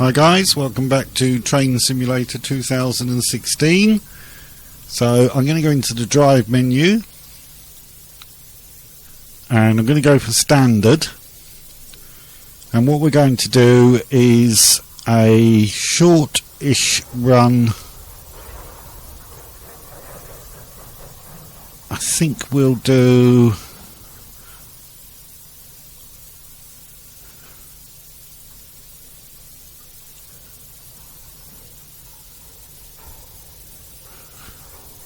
Hi guys, welcome back to Train Simulator 2016. So I'm going to go into the drive menu and I'm going to go for standard, and what we're going to do is a short-ish run. I think we'll do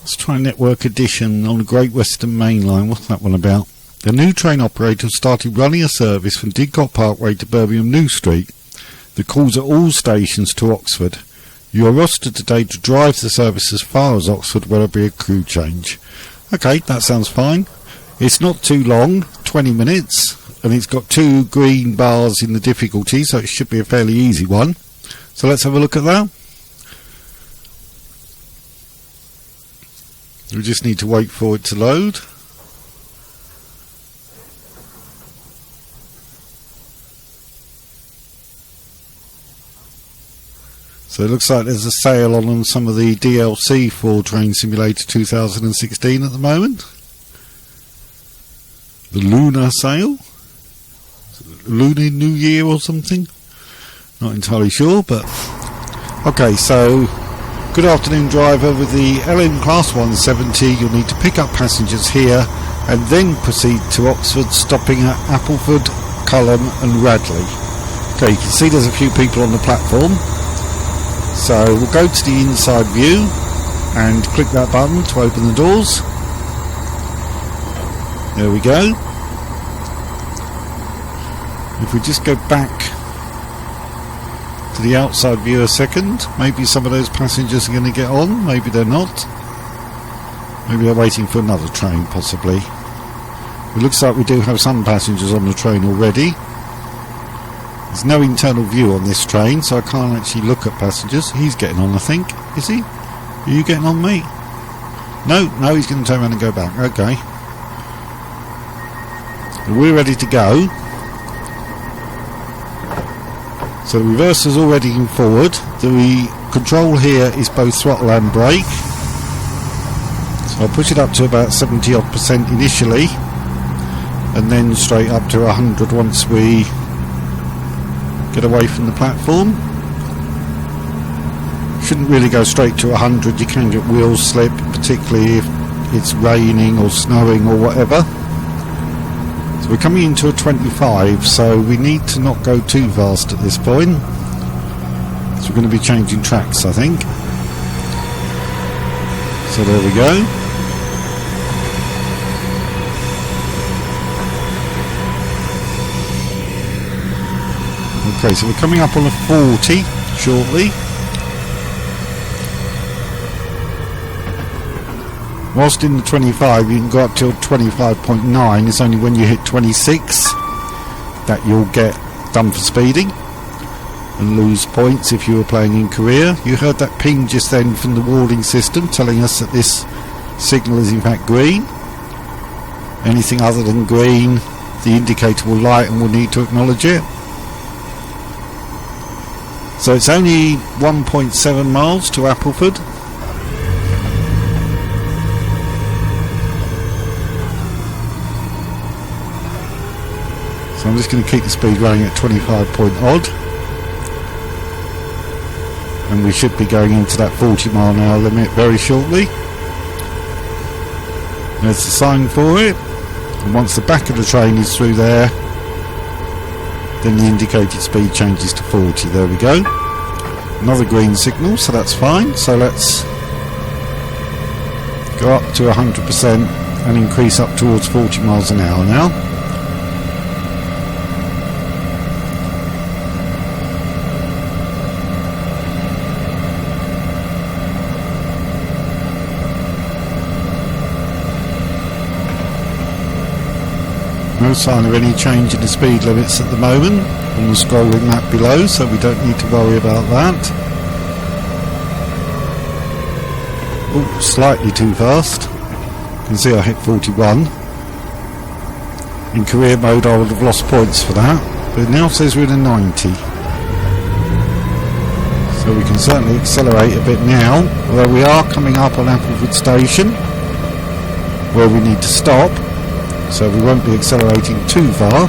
let's try Network Edition on the Great Western Mainline. What's that one about? The new train operator started running a service from Didcot Parkway to Birmingham New Street that calls at all stations to Oxford. You are rostered today to drive the service as far as Oxford, where there will be a crew change. Okay, that sounds fine. It's not too long, 20 minutes, and it's got 2 green bars in the difficulty, so it should be a fairly easy one. So let's have a look at that. We just need to wait for it to load. So it looks like there's a sale on some of the DLC for Train Simulator 2016 at the moment. The Lunar sale? Lunar New Year or something? Not entirely sure, but... Okay, so... Good afternoon, driver. With the LM Class 170, you'll need to pick up passengers here and then proceed to Oxford, stopping at Appleford, Culham and Radley. Okay, you can see there's a few people on the platform. So we'll go to the inside view and click that button to open the doors. There we go. If we just go back to the outside view a second, maybe some of those passengers are going to get on, maybe they're not. Maybe they're waiting for another train, possibly. It looks like we do have some passengers on the train already. There's no internal view on this train, so I can't actually look at passengers. He's getting on, I think. Is he? Are you getting on, mate? No, he's going to turn around and go back. Okay. We're ready to go. So the reverser's already in forward. The control here is both throttle and brake. So I'll push it up to about 70% initially, and then straight up to 100 once we get away from the platform. Shouldn't really go straight to 100. You can get wheel slip, particularly if it's raining or snowing or whatever. So we're coming into a 25, so we need to not go too fast at this point. So we're going to be changing tracks, I think. So there we go. Okay, so we're coming up on a 40 shortly. Whilst in the 25 you can go up till 25.9. It's only when you hit 26 that you'll get done for speeding and lose points if you were playing in Korea. You heard that ping just then from the warning system telling us that this signal is in fact green. Anything other than green, the indicator will light and we'll need to acknowledge it. So it's only 1.7 miles to Appleford. So I'm just going to keep the speed running at 25 point odd. And we should be going into that 40 mile an hour limit very shortly. There's the sign for it. And once the back of the train is through there, then the indicated speed changes to 40. There we go. Another green signal, so that's fine. So let's go up to 100% and increase up towards 40 miles an hour now. No sign of any change in the speed limits at the moment on the scrolling map below, so we don't need to worry about that. Oh, slightly too fast. You can see I hit 41. In career mode I would have lost points for that, but it now says we're in a 90. So we can certainly accelerate a bit now, although we are coming up on Applewood Station where we need to stop, so we won't be accelerating too far.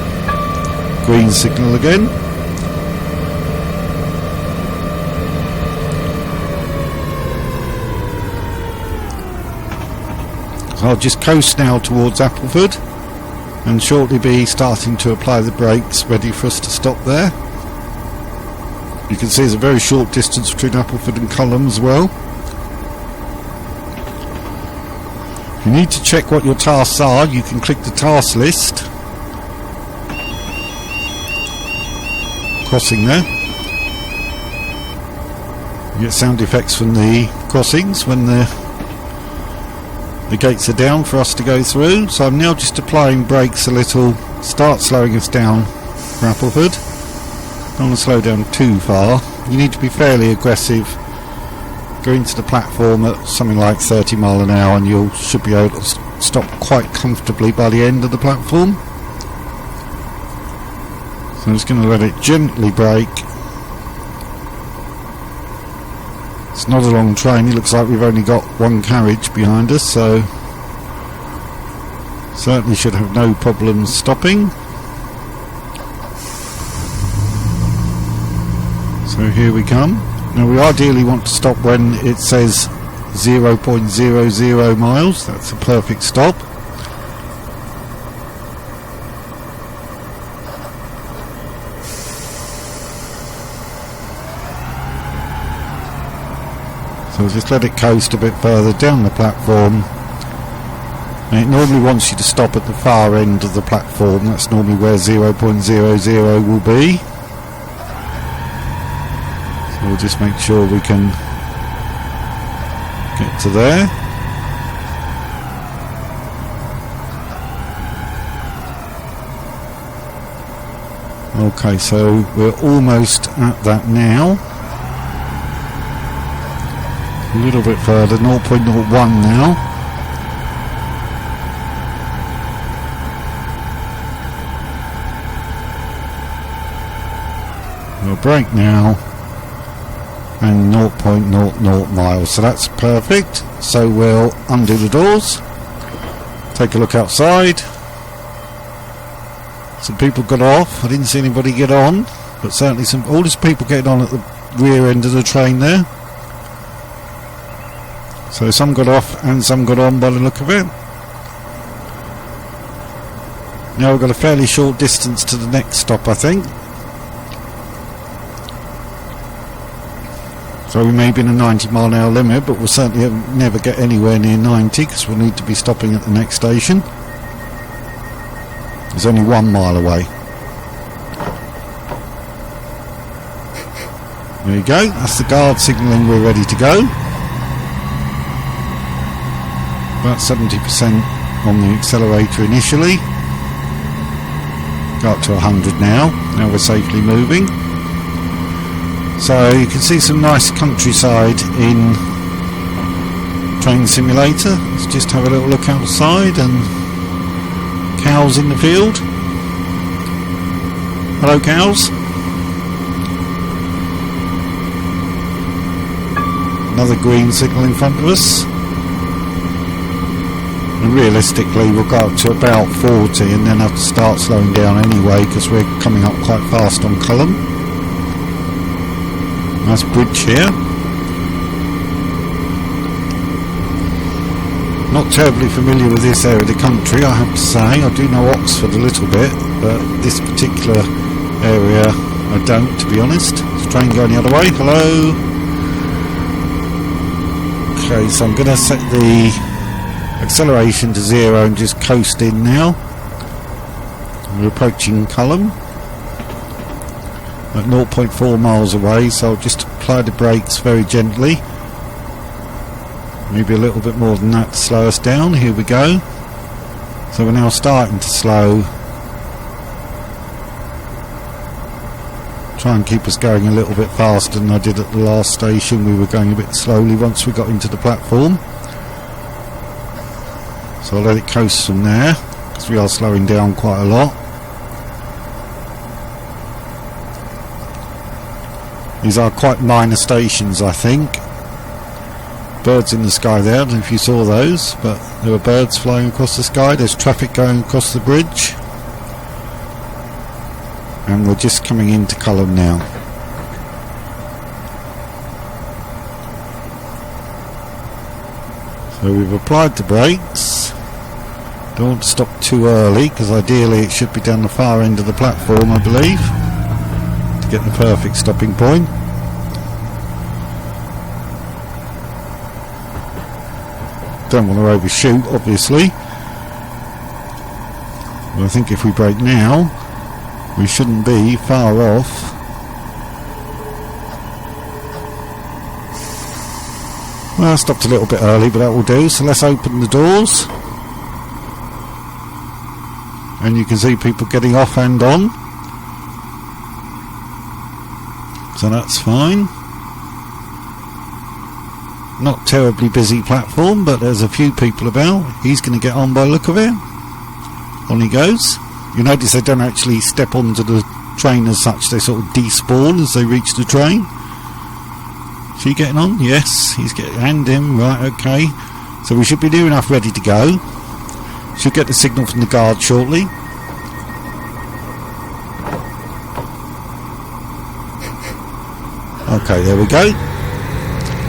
Green signal again. So I'll just coast now towards Applewood and shortly be starting to apply the brakes, ready for us to stop there. You can see there's a very short distance between Applewood and Culham as well. If you need to check what your tasks are, you can click the task list. Crossing there. You get sound effects from the crossings when the gates are down for us to go through. So I'm now just applying brakes a little, start slowing us down for Applewood. Don't want to slow down too far. You need to be fairly aggressive. Go into the platform at something like 30 mile an hour and you should be able to stop quite comfortably by the end of the platform. So I'm just going to let it gently brake. It's not a long train, it looks like we've only got one carriage behind us, so certainly should have no problems stopping. So here we come. Now we ideally want to stop when it says 0.00 miles, that's a perfect stop. So we'll just let it coast a bit further down the platform. And it normally wants you to stop at the far end of the platform, that's normally where 0.00 will be. So we'll just make sure we can get to there. Okay, so we're almost at that now. A little bit further, 0.01 now. We'll brake now, and 0.00 miles, so that's perfect. So we'll undo the doors, take a look outside. Some people got off, I didn't see anybody get on, but certainly all these people getting on at the rear end of the train there. So some got off and some got on by the look of it. Now we've got a fairly short distance to the next stop, I think. So we may be in a 90 mile an hour limit, but we'll certainly never get anywhere near 90 because we'll need to be stopping at the next station. It's only 1 mile away. There you go, that's the guard signalling we're ready to go. About 70% on the accelerator initially. Go up to 100 now. Now we're safely moving. So you can see some nice countryside in Train Simulator. Let's just have a little look outside, and cows in the field. Hello cows. Another green signal in front of us. And realistically we'll go up to about 40 and then have to start slowing down anyway because we're coming up quite fast on Culham. Nice bridge here. Not terribly familiar with this area of the country, I have to say. I do know Oxford a little bit, but this particular area I don't, to be honest. There's a train going the other way. Hello. Okay, so I'm going to set the acceleration to 0 and just coast in now. We're approaching Culham at 0.4 miles away, so I'll just apply the brakes very gently, maybe a little bit more than that to slow us down. Here we go. So we're now starting to slow, try and keep us going a little bit faster than I did at the last station. We were going a bit slowly once we got into the platform. So I'll let it coast from there, because we are slowing down quite a lot. These are quite minor stations, I think. Birds in the sky there, I don't know if you saw those, but there were birds flying across the sky. There's traffic going across the bridge. And we're just coming into Cullen now. So we've applied the brakes. Don't want to stop too early, because ideally it should be down the far end of the platform, I believe, to get the perfect stopping point. Don't want to overshoot, obviously. But I think if we brake now, we shouldn't be far off. Well, I stopped a little bit early, but that will do. So let's open the doors. And you can see people getting off and on. So that's fine. Not terribly busy platform, but there's a few people about. He's going to get on by the look of it. On he goes. You notice they don't actually step onto the train as such. They sort of despawn as they reach the train. Is he getting on? Yes, he's getting, and him, right, okay. So we should be near enough ready to go. Should get the signal from the guard shortly. Okay, there we go.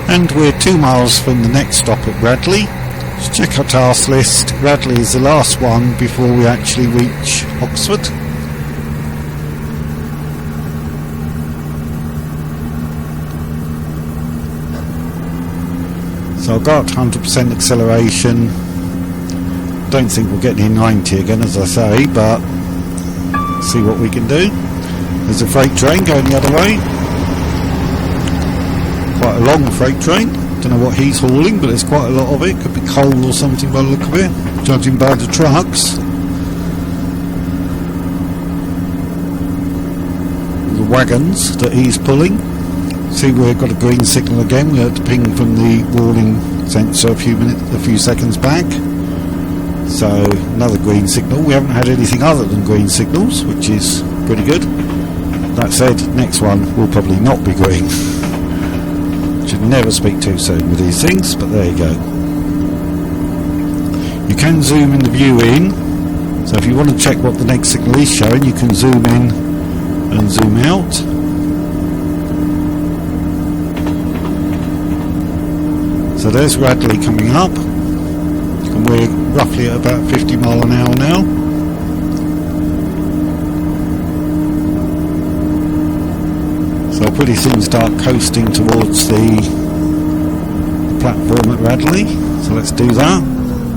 And we're 2 miles from the next stop at Radley. Let's check our task list. Radley is the last one before we actually reach Oxford. So I'll go up to 100% acceleration. Don't think we'll get near 90 again, as I say, but see what we can do. There's a freight train going the other way. Quite a long freight train. Don't know what he's hauling, but there's quite a lot of it. Could be coal or something by the look of it, judging by the trucks. The wagons that he's pulling. See, we've got a green signal again. We had to ping from the warning sensor a few seconds back. So another green signal. We haven't had anything other than green signals, which is pretty good. That said, next one will probably not be green. Should never speak too soon with these things, but there you go. You can zoom in the view in, so if you want to check what the next signal is showing, you can zoom in and zoom out. So there's Radley coming up, and we're roughly at about 50 mile an hour now. So I'll pretty soon start coasting towards the platform at Radley. So let's do that.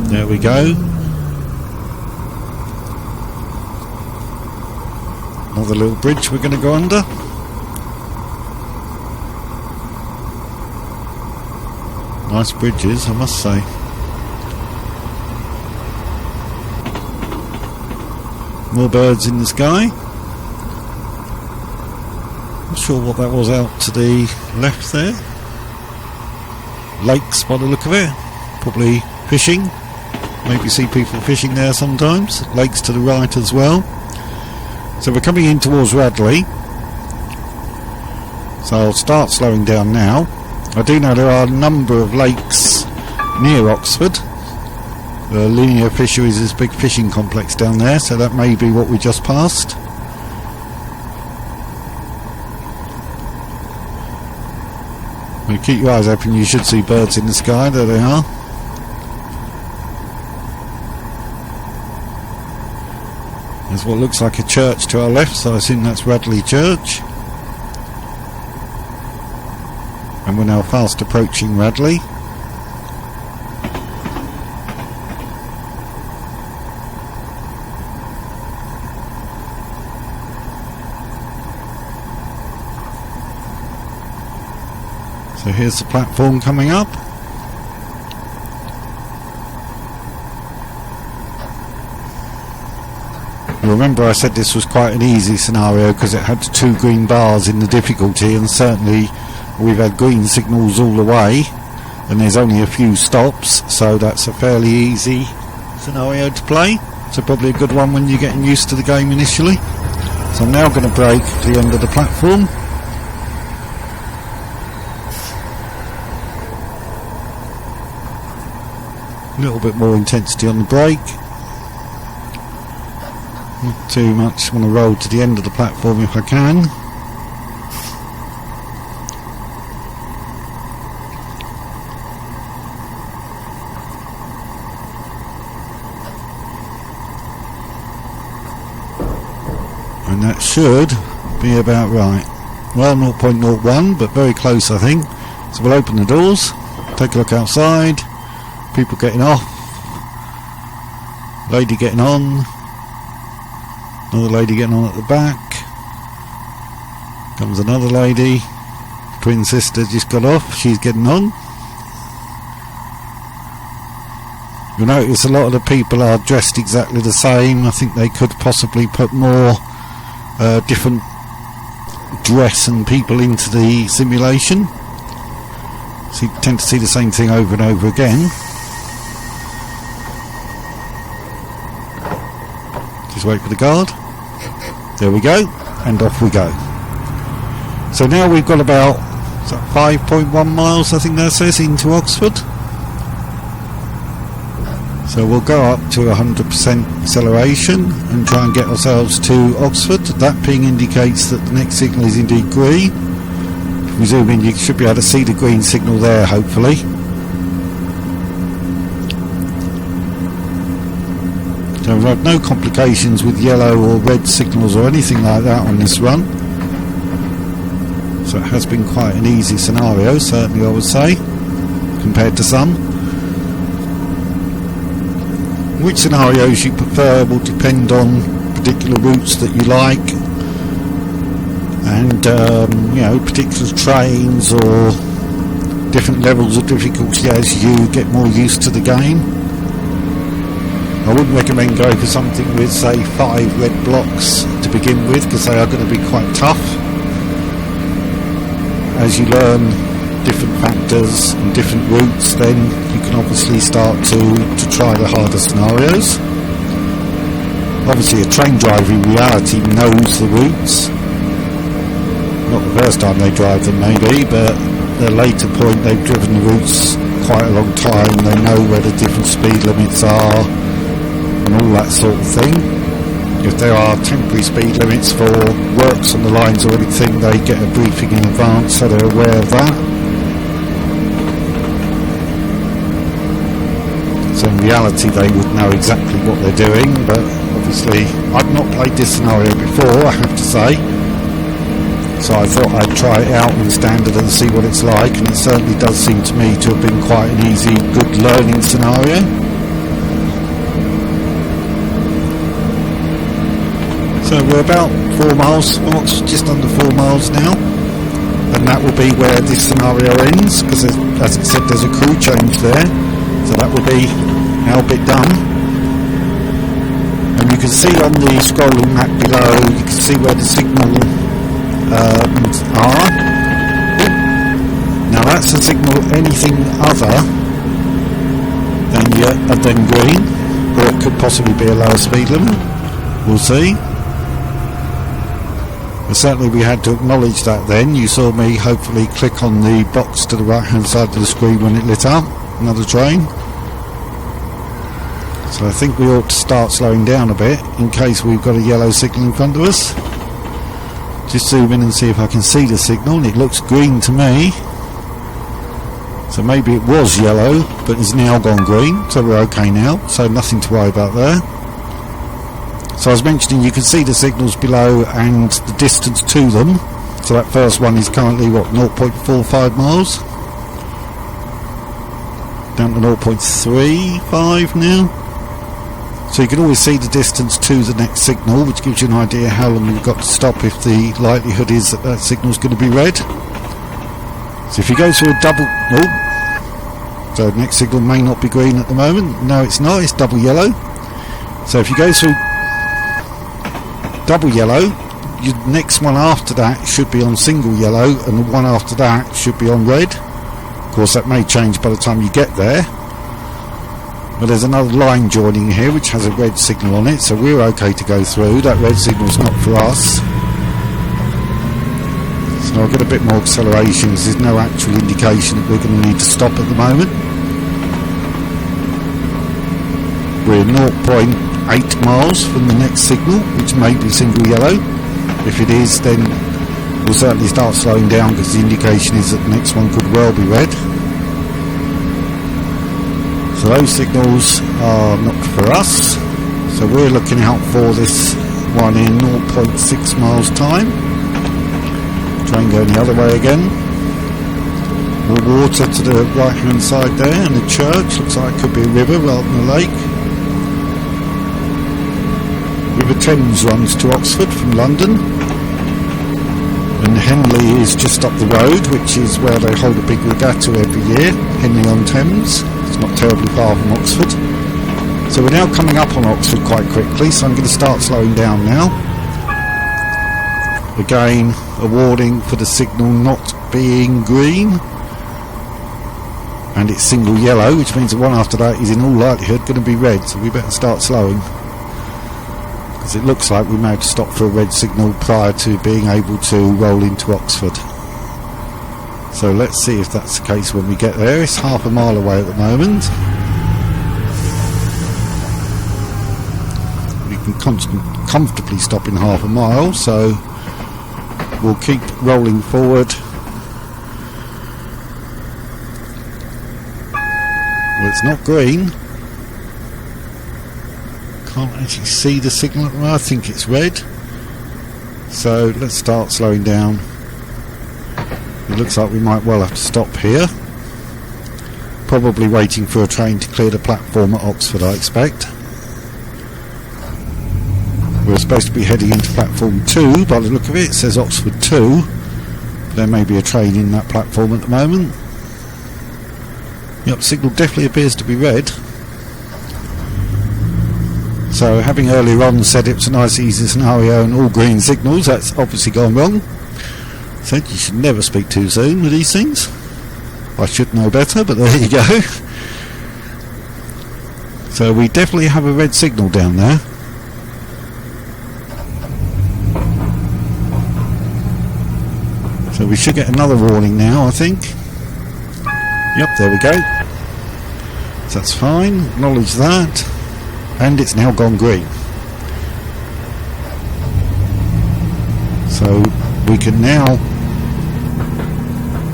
There we go. Another little bridge we're going to go under. Nice bridges, I must say. More birds in the sky. Not sure what that was out to the left there. Lakes by the look of it. Probably fishing. Maybe see people fishing there sometimes. Lakes to the right as well. So we're coming in towards Radley. So I'll start slowing down now. I do know there are a number of lakes near Oxford. The Linear Fisheries is a big fishing complex down there, so that may be what we just passed. Well, keep your eyes open, you should see birds in the sky. There they are. There's what looks like a church to our left, so I assume that's Radley Church. And we're now fast approaching Radley. So here's the platform coming up. Remember, I said this was quite an easy scenario because it had 2 green bars in the difficulty, and certainly we've had green signals all the way and there's only a few stops, so that's a fairly easy scenario to play. So probably a good one when you're getting used to the game initially. So I'm now going to brake to the end of the platform. A little bit more intensity on the brake. Not too much. I want to roll to the end of the platform if I can. And that should be about right. Well, 0.01, but very close, I think. So we'll open the doors, take a look outside, people getting off, lady getting on, another lady getting on at the back, comes another lady, twin sister just got off, she's getting on. You'll notice a lot of the people are dressed exactly the same. I think they could possibly put more different dress and people into the simulation. So you tend to see the same thing over and over again. Just wait for the guard. There we go, and off we go. So now we've got about 5.1 miles, I think that says, into Oxford. So we'll go up to 100% acceleration and try and get ourselves to Oxford. That ping indicates that the next signal is indeed green. If we zoom in, you should be able to see the green signal there, hopefully. So we've had no complications with yellow or red signals or anything like that on this run. So it has been quite an easy scenario, certainly I would say, compared to some. Which scenarios you prefer will depend on particular routes that you like, and particular trains or different levels of difficulty as you get more used to the game. I wouldn't recommend going for something with, say, 5 red blocks to begin with, because they are going to be quite tough. As you learn different factors and different routes, then you can obviously start to try the harder scenarios. Obviously a train driver in reality knows the routes. Not the first time they drive them maybe, but at a later point they've driven the routes quite a long time, they know where the different speed limits are and all that sort of thing. If there are temporary speed limits for works on the lines or anything, they get a briefing in advance so they're aware of that. So in reality they would know exactly what they're doing, but obviously I've not played this scenario before, I have to say, so I thought I'd try it out in standard and see what it's like, and it certainly does seem to me to have been quite an easy, good learning scenario. So we're about 4 miles, just under 4 miles now, and that will be where this scenario ends, because as it said there's a crew change there. So that will be our bit done. And you can see on the scrolling map below, you can see where the signal are. Now that's a signal anything other than green, or it could possibly be a lower speed limit. We'll see. But certainly we had to acknowledge that then. You saw me hopefully click on the box to the right hand side of the screen when it lit up. Another train. So I think we ought to start slowing down a bit in case we've got a yellow signal in front of us. Just zoom in and see if I can see the signal, and it looks green to me. So maybe it was yellow but it's now gone green, so we're okay now, so nothing to worry about there. So I was mentioning you can see the signals below and the distance to them. So that first one is currently 0.45 miles. Down to 0.35 now. So you can always see the distance to the next signal, which gives you an idea how long you've got to stop if the likelihood is that that signal is going to be red. So if you go through a double... so the next signal may not be green at the moment. No, it's not. It's double yellow. So if you go through double yellow, your next one after that should be on single yellow, and the one after that should be on red. Of course that may change by the time you get there, but there's another line joining here which has a red signal on it, so we're okay to go through. That red signal's not for us, so I'll get a bit more acceleration because there's no actual indication that we're going to need to stop at the moment. We're 0.8 miles from the next signal, which may be single yellow. If it is, then we'll certainly start slowing down, because the indication is that the next one could well be red. So those signals are not for us, so we're looking out for this one in 0.6 miles time. Train going the other way again. More water to the right hand side there, and the church looks like it could be a river rather than a lake. River Thames runs to Oxford from London, and Henley is just up the road, which is where they hold a big regatta every year, Henley on Thames. It's not terribly far from Oxford. So we're now coming up on Oxford quite quickly, so I'm going to start slowing down now. Again, a warning for the signal not being green, and it's single yellow, which means the one after that is in all likelihood going to be red, so we better start slowing, because it looks like we may have to stop for a red signal prior to being able to roll into Oxford. So let's see if that's the case when we get there. It's half a mile away at the moment. We can comfortably stop in half a mile, so we'll keep rolling forward. Well, it's not green. Can't actually see the signal. I think it's red. So let's start slowing down. It looks like we might well have to stop here. Probably waiting for a train to clear the platform at Oxford, I expect. We're supposed to be heading into platform 2 by the look of it. It says Oxford 2. There may be a train in that platform at the moment. Yep, signal definitely appears to be red. So, having earlier on said it was a nice easy scenario and all green signals, that's obviously gone wrong. Said you should never speak too soon with these things. I should know better, but there you go. So we definitely have a red signal down there. So we should get another warning now, I think. Yep, there we go. So that's fine, acknowledge that. And it's now gone green. So we can now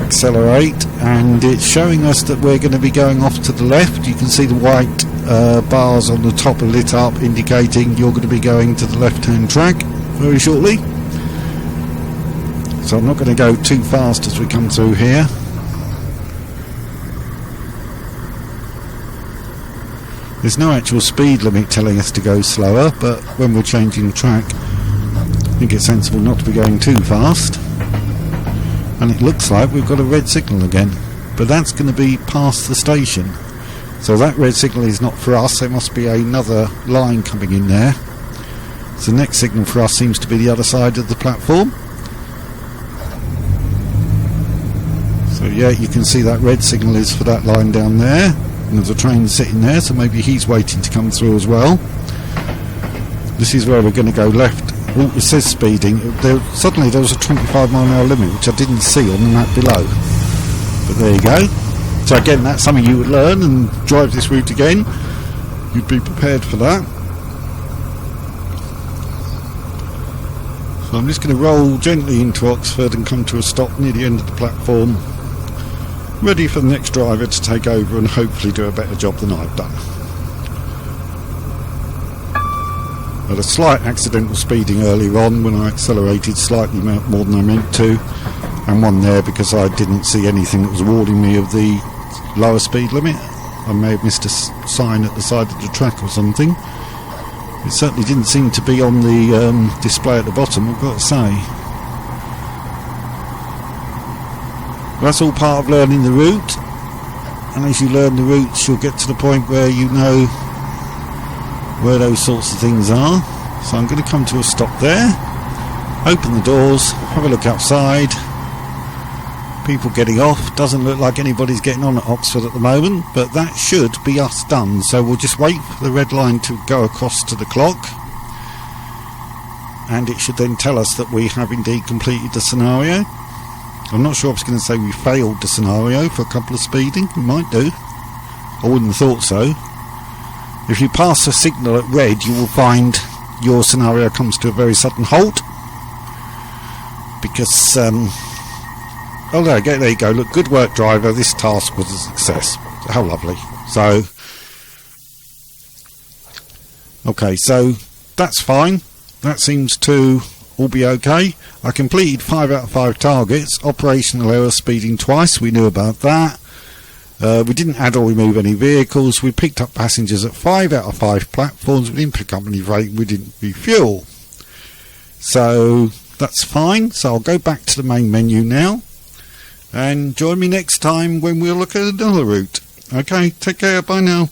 accelerate, and it's showing us that we're going to be going off to the left. You can see the white bars on the top are lit up, indicating you're going to be going to the left hand track very shortly. So I'm not going to go too fast as we come through here. There's no actual speed limit telling us to go slower, but when we're changing track, I think it's sensible not to be going too fast. And it looks like we've got a red signal again, but that's going to be past the station. So that red signal is not for us. There must be another line coming in there. So the next signal for us seems to be the other side of the platform. So yeah, you can see that red signal is for that line down there, and there's a train sitting there, so maybe he's waiting to come through as well. This is where we're going to go left. Oh, it says speeding. Suddenly there was a 25-mile-an-hour limit, which I didn't see on the map below. But there you go. So again, that's something you would learn and drive this route again. You'd be prepared for that. So I'm just going to roll gently into Oxford and come to a stop near the end of the platform, ready for the next driver to take over and hopefully do a better job than I've done. I had a slight accidental speeding earlier on when I accelerated slightly more than I meant to, and one there because I didn't see anything that was warning me of the lower speed limit. I may have missed a sign at the side of the track or something. It certainly didn't seem to be on the display at the bottom, I've got to say. That's all part of learning the route, and as you learn the routes you'll get to the point where you know where those sorts of things are. So I'm going to come to a stop there, open the doors, have a look outside. People getting off. Doesn't look like anybody's getting on at Oxford at the moment, but that should be us done. So we'll just wait for the red line to go across to the clock, and it should then tell us that we have indeed completed the scenario. I'm not sure if it's going to say we failed the scenario for a couple of speeding. We might do. I wouldn't have thought so. If you pass a signal at red, you will find your scenario comes to a very sudden halt, because oh, there you go. Look, good work, driver. This task was a success. How lovely. So, okay, so that's fine. That seems to all be okay. I completed 5 out of 5 targets. Operational error, speeding twice. We knew about that. We didn't add or remove any vehicles. We picked up passengers at 5 out of 5 platforms. We didn't pick up any freight. We didn't refuel. So that's fine. So I'll go back to the main menu now. And join me next time when we'll look at another route. Okay, take care. Bye now.